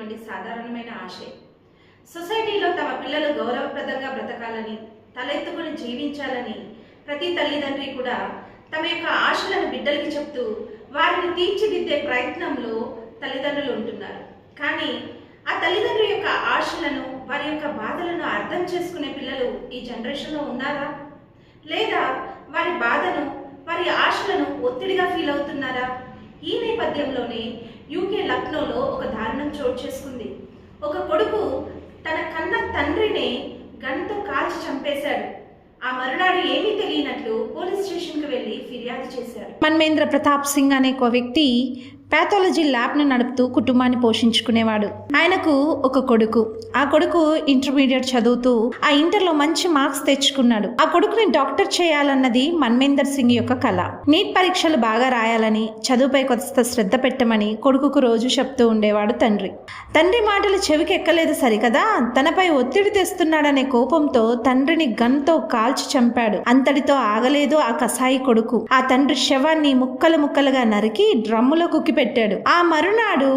ఉండేటువంటి సాధారణమైన ఆశే. సొసైటీలో తమ పిల్లలు గౌరవప్రదంగా బ్రతకాలని, తలెత్తుకుని జీవించాలని ప్రతి తల్లిదండ్రి కూడా తమ యొక్క ఆశలను బిడ్డలకి చెప్తూ వారిని తీర్చిదిద్దే ప్రయత్నంలో తల్లిదండ్రులు ఉంటున్నారు. కానీ ఆ తల్లిదండ్రుల యొక్క ఆశలను, వారి యొక్క బాధలను అర్థం చేసుకునే పిల్లలు ఈ జనరేషన్లో ఉన్నారా? లేదా వారి బాధను, వారి ఆశలను ఒత్తిడిగా ఫీల్ అవుతున్నారా? ఈ నేపథ్యంలోనే యూకే లక్నోలో ఒక దారుణం చోటు చేసుకుంది. ఒక కొడుకు తన కన్న తండ్రిని గన్తో కాల్చి చంపేశాడు. ఆ మరునాడు ఏమీ తెలియనట్లు పోలీస్ స్టేషన్కి వెళ్ళి ఫిర్యాదు చేశాడు. మన్మేంద్ర ప్రతాప్ సింగ్ అనే ఒక వ్యక్తి ప్యాథాలజీ ల్యాబ్ను నడుపుతూ కుటుంబాన్ని పోషించుకునేవాడు. ఆయనకు ఒక కొడుకు. ఆ కొడుకు ఇంటర్మీడియట్ చదువుతూ ఆ ఇంటర్లో మంచి మార్క్స్ తెచ్చుకున్నాడు. ఆ కొడుకుని డాక్టర్ చేయాలన్నది మన్మేందర్ సింగ్ యొక్క కళ. నీట్ పరీక్షలు బాగా రాయాలని, చదువుపై కొత్త శ్రద్ధ పెట్టమని కొడుకుకు రోజు చెప్తూ ఉండేవాడు తండ్రి. తండ్రి మాటలు చెవికి ఎక్కలేదు సరికదా, తనపై ఒత్తిడి తెస్తున్నాడనే కోపంతో తండ్రిని గన్తో కాల్చి చంపాడు. అంతటితో ఆగలేదు ఆ కసాయి కొడుకు. ఆ తండ్రి శవాన్ని ముక్కలు ముక్కలుగా నరికి డ్రమ్ములో పెట్టాడు. ఆ మరునాడు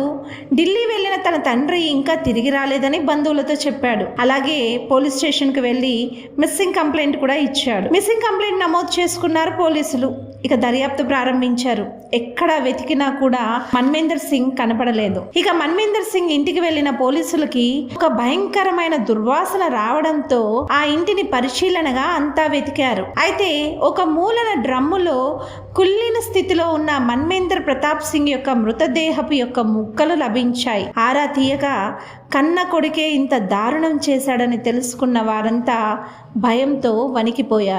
ఢిల్లీ వెళ్లిన తన తండ్రి ఇంకా తిరిగి రాలేదని బంధువులతో చెప్పాడు. అలాగే పోలీస్ స్టేషన్ కు వెళ్లి మిస్సింగ్ కంప్లైంట్ కూడా ఇచ్చాడు. మిస్సింగ్ కంప్లైంట్ నమోదు చేసుకున్నారు పోలీసులు. ఇక దర్యాప్తు ప్రారంభించారు. ఎక్కడా వెతికినా కూడా మన్మేందర్ సింగ్ కనపడలేదు. ఇక మన్మేందర్ సింగ్ ఇంటికి వెళ్లిన పోలీసులకి ఒక భయంకరమైన దుర్వాసన రావడంతో ఆ ఇంటిని పరిశీలనగా అంతా వెతికారు. అయితే ఒక మూలన డ్రమ్ములో కుళ్ళిన స్థితిలో ఉన్న మన్మేందర్ ప్రతాప్ సింగ్ యొక్క మృతదేహపు యొక్క ముక్కలు లభించాయి. ఆరా తీయగా కన్న కొడుకే ఇంత దారుణం చేశాడని తెలుసుకున్న వారంతా భయంతో వణికిపోయారు.